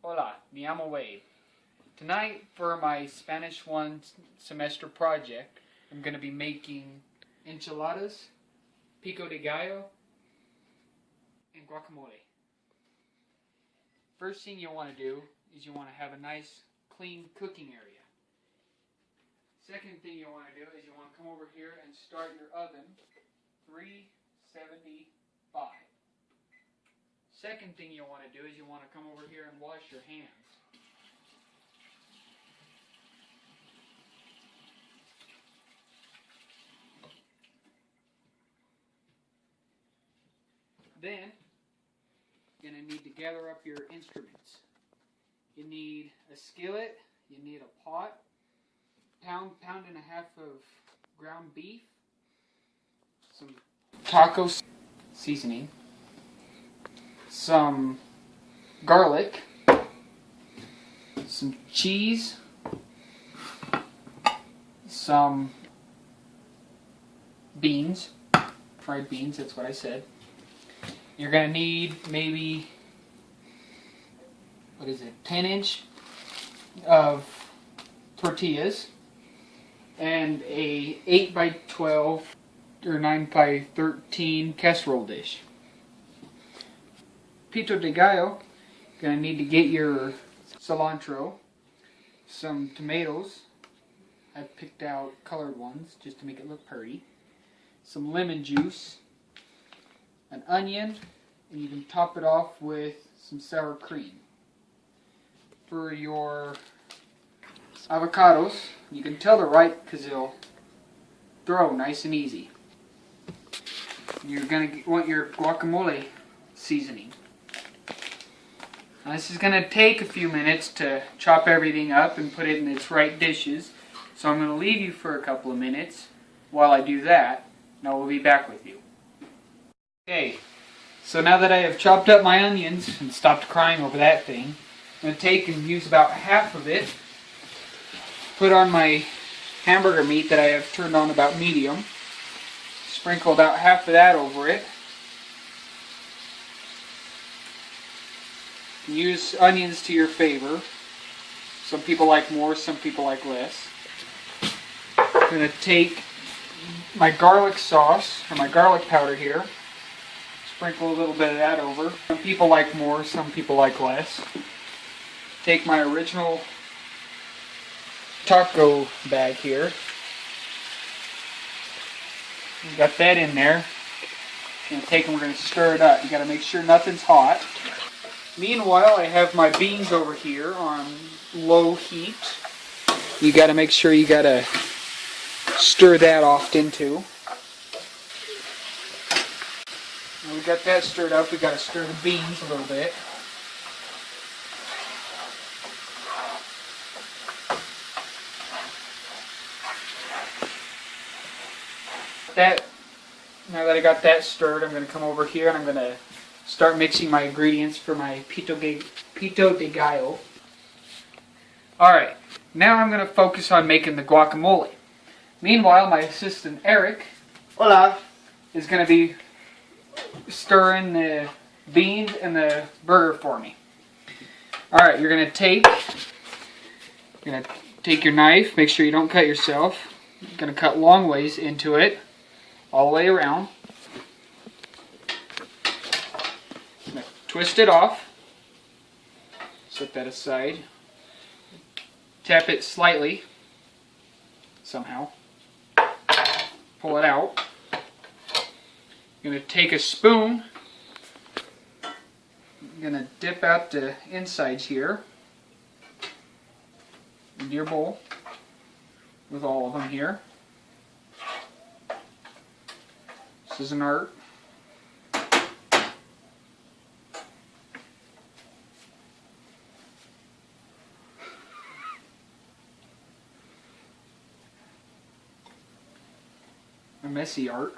Hola, me llamo Wade. Tonight, for my Spanish 1 semester project, I'm going to be making enchiladas, pico de gallo, and guacamole. First thing you want to do is you want to have a nice, clean cooking area. Second thing you want to do is you want to come over here and start your oven 375. Second thing you want to do is you want to come over here and wash your hands. Then, you're going to need to gather up your instruments. You need a skillet, you need a pot, pound and a half of ground beef, some taco seasoning, some garlic, some cheese, some beans, fried beans, that's what I said. You're going to need maybe, 10-inch of tortillas and a 8x12 or 9x13 casserole dish. Pico de gallo, you're going to need to get your cilantro, some tomatoes, I picked out colored ones just to make it look pretty, some lemon juice, an onion, and you can top it off with some sour cream. For your avocados, you can tell they're ripe because they'll throw nice and easy. You're going to want your guacamole seasoning. Now this is going to take a few minutes to chop everything up and put it in its right dishes, so I'm going to leave you for a couple of minutes while I do that, and I will be back with you. Okay, so now that I have chopped up my onions and stopped crying over that thing, I'm going to take and use about half of it, put on my hamburger meat that I have turned on about medium, sprinkle about half of that over it. Use onions to your favor. Some people like more, some people like less. I'm going to take my garlic sauce, or my garlic powder here, sprinkle a little bit of that over. Some people like more, some people like less. Take my original taco bag here. Got that in there. We're going to take and we're going to stir it up. You got to make sure nothing's hot. Meanwhile, I have my beans over here on low heat. You got to make sure you got to stir that often too. When we got that stirred up, we got to stir the beans a little bit. Now that I got that stirred, I'm going to come over here and I'm going to start mixing my ingredients for my pico de gallo. Alright, now I'm going to focus on making the guacamole. Meanwhile, my assistant Eric, hola, is going to be stirring the beans and the burger for me. Alright, you're going to take your knife, make sure you don't cut yourself. You're going to cut long ways into it, all the way around. Twist it off, set that aside, tap it slightly, somehow, pull it out. You're going to take a spoon, you're going to dip out the insides here into your bowl with all of them here. This is an art. A messy art.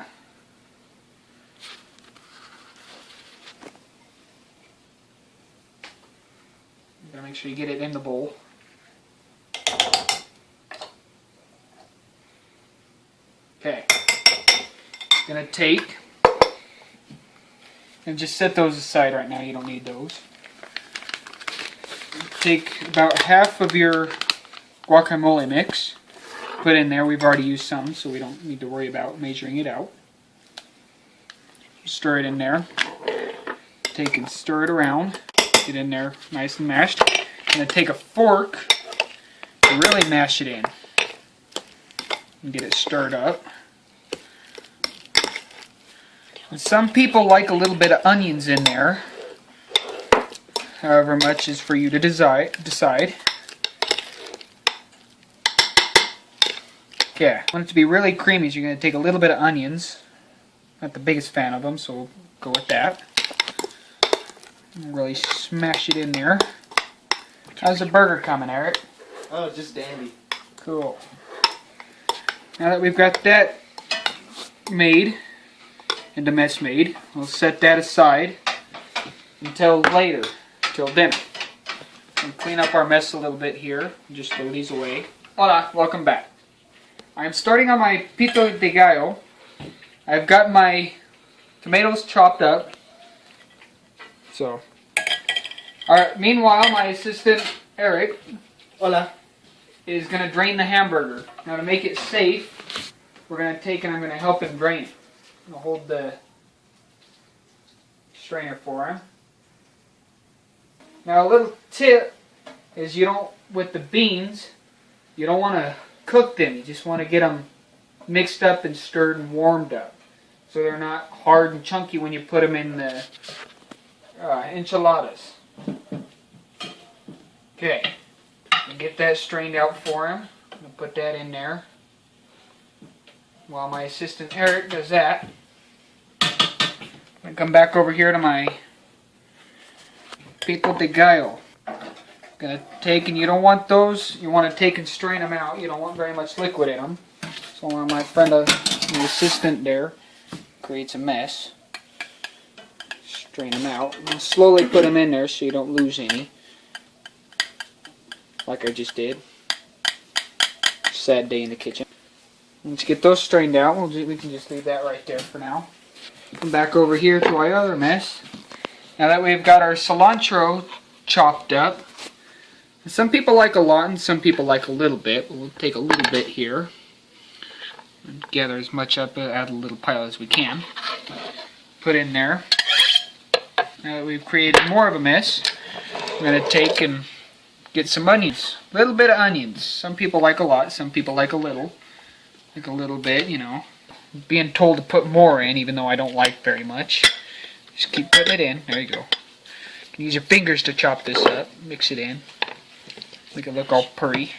You gotta make sure you get it in the bowl. Okay. Gonna take and just set those aside right now. You don't need those. take about half of your guacamole mix, put in there. We've already used some, so we don't need to worry about measuring it out. Stir it in there. Take and stir it around. Get in there nice and mashed. And then take a fork to really mash it in. And get it stirred up. And some people like a little bit of onions in there. However much is for you to decide. Okay, I want it to be really creamy, so you're going to take a little bit of onions. Not the biggest fan of them, so we'll go with that. And really smash it in there. How's the burger coming, Eric? Oh, just dandy. Cool. Now that we've got that made, and the mess made, we'll set that aside until later, till dinner. And clean up our mess a little bit here. Just throw these away. Hola, welcome back. I'm starting on my pito de gallo. I've got my tomatoes chopped up. So, alright, meanwhile, my assistant, Eric, Hola. is going to drain the hamburger. Now, to make it safe, we're going to take and I'm going to help him drain it. I'm going to hold the strainer for him. Now, a little tip is you don't, with the beans, you don't want to cook them. You just want to get them mixed up and stirred and warmed up, so they're not hard and chunky when you put them in the enchiladas. Okay, get that strained out for him. I'm going to put that in there. While my assistant Eric does that, I'm going to come back over here to my pico de gallo. Going to take, and you don't want those, you want to take and strain them out. You don't want very much liquid in them. So while my friend, the assistant there, creates a mess, strain them out, and slowly put them in there so you don't lose any. Like I just did. Sad day in the kitchen. Let's get those strained out. We can just leave that right there for now. Come back over here to our other mess. Now that we've got our cilantro chopped up, some people like a lot and some people like a little bit. We'll take a little bit here and gather as much up, add a little pile as we can. Put in there. Now that we've created more of a mess, we're going to take and get some onions. A little bit of onions. Some people like a lot, some people like a little. Like a little bit, you know. Being told to put more in, even though I don't like very much. Just keep putting it in. There you go. You can use your fingers to chop this up. Mix it in. Make it look all pretty.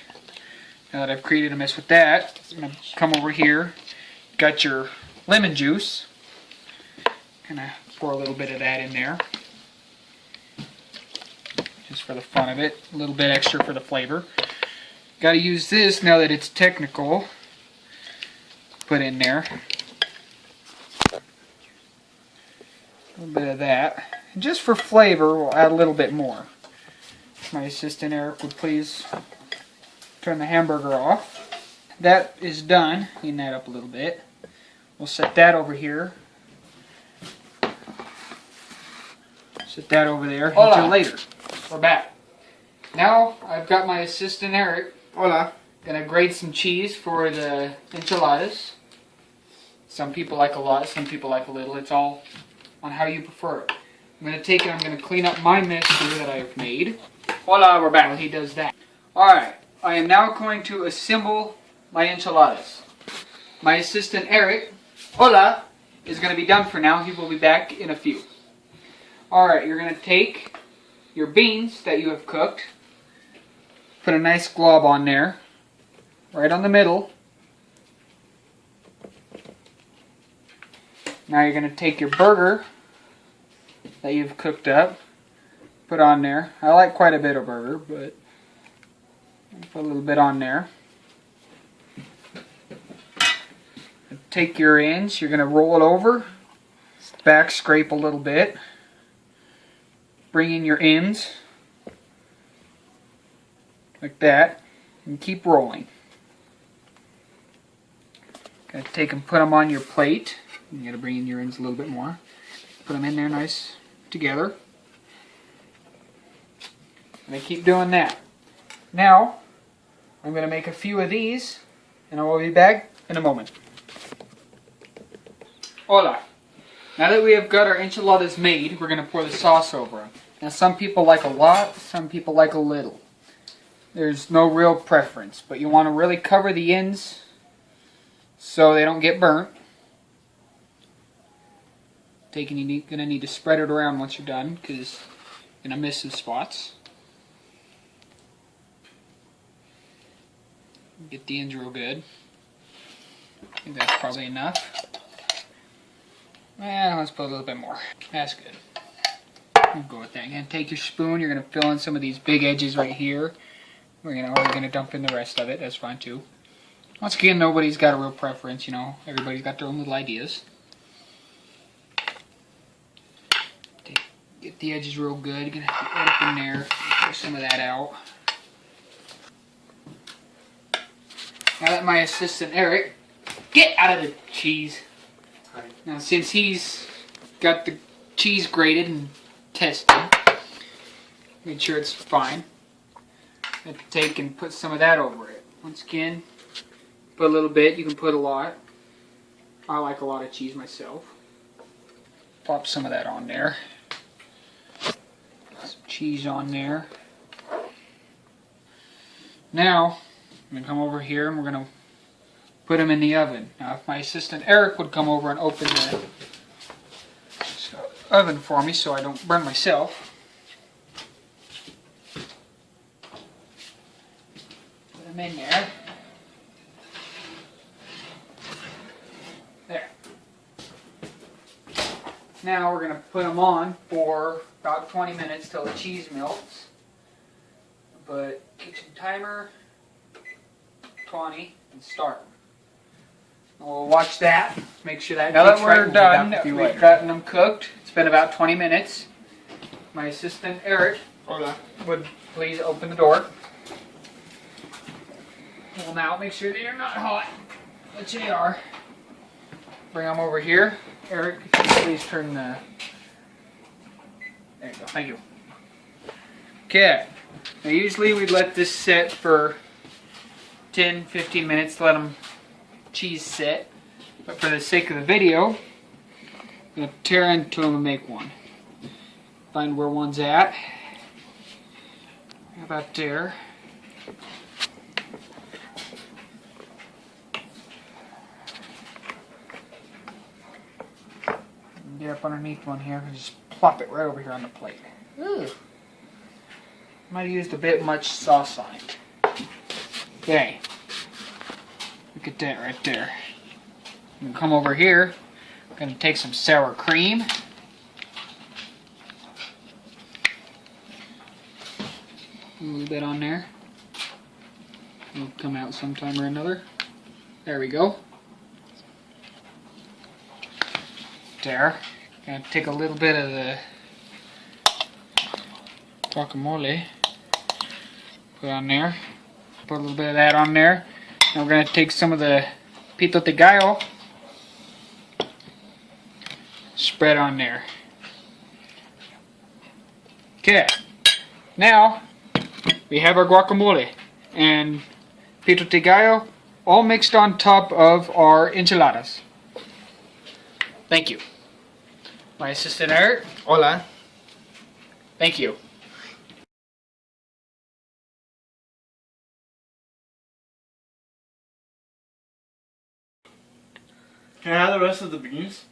Now that I've created a mess with that, I'm going to come over here. Got your lemon juice. Kind of pour a little bit of that in there. Just for the fun of it. A little bit extra for the flavor. Got to use this now that it's technical. Put in there. A little bit of that. And just for flavor, we'll add a little bit more. My assistant Eric would please turn the hamburger off. That is done. Clean that up a little bit. We'll set that over here. Set that over there until later. We're back. Now I've got my assistant Eric. Hola. Gonna grate some cheese for the enchiladas. Some people like a lot, some people like a little. It's all on how you prefer it. I'm gonna take it, I'm gonna clean up my mess here that I have made. Voila, we're back. While he does that. Alright, I am now going to assemble my enchiladas. My assistant Eric, hola, is gonna be done for now. He will be back in a few. Alright, you're gonna take your beans that you have cooked, put a nice glob on there, right on the middle. Now you're going to take your burger that you've cooked up, put on there. I like quite a bit of burger, but put a little bit on there. Take your ends, you're going to roll it over, back scrape a little bit, bring in your ends, like that, and keep rolling. Going to take and put them on your plate. You got to bring in your ends a little bit more. Put them in there nice together. I'm going to keep doing that. Now, I'm going to make a few of these, and I will be back in a moment. Hola. Now that we have got our enchiladas made, we're going to pour the sauce over them. Now some people like a lot, some people like a little. There's no real preference, but you want to really cover the ends so they don't get burnt. You're going to need to spread it around once you're done, because you're going to miss some spots. Get the ends real good. I think that's probably enough. Let's put a little bit more. That's good. We'll go with that. You're going to take your spoon, you're going to fill in some of these big edges right here. We're going to dump in the rest of it. That's fine too. Once again, nobody's got a real preference, you know. Everybody's got their own little ideas. Get the edges real good. You're going to have to get up in there. Push some of that out. Now that my assistant Eric, get out of the cheese. Now since he's got the cheese grated and tested, made sure it's fine, I have to take and put some of that over it. Once again, put a little bit, you can put a lot. I like a lot of cheese myself. Pop some of that on there. Some cheese on there. Now, I'm going to come over here and we're going to put them in the oven. Now if my assistant Eric would come over and open the oven for me so I don't burn myself. Put them in there. There. Now we're going to put them on for about 20 minutes till the cheese melts. But kitchen timer, 20, and start. We'll watch that. Make sure that. Now that we're done, we've gotten them cooked. It's been about 20 minutes. My assistant Eric would please open the door. Well, now make sure they are not hot, which they are. Bring them over here. Eric, if you please turn the. There you go. Thank you. Okay. Now usually we'd let this sit for 10-15 minutes to let them cheese sit, but for the sake of the video, I'm going to tear into them and make one. Find where one's at. About there. Get up underneath one here and just plop it right over here on the plate. Ooh. Might have used a bit much sauce on it. Okay. Look at that right there. I'm going to come over here. I'm going to take some sour cream. A little bit on there. It'll come out sometime or another. There we go. There. Going to take a little bit of the guacamole. Put on there. Put a little bit of that on there. And we're going to take some of the pito de gallo. Spread on there. Okay. Now, we have our guacamole and pito de gallo all mixed on top of our enchiladas. Thank you. My assistant Eric. Hola. Thank you. Can I have the rest of the beans?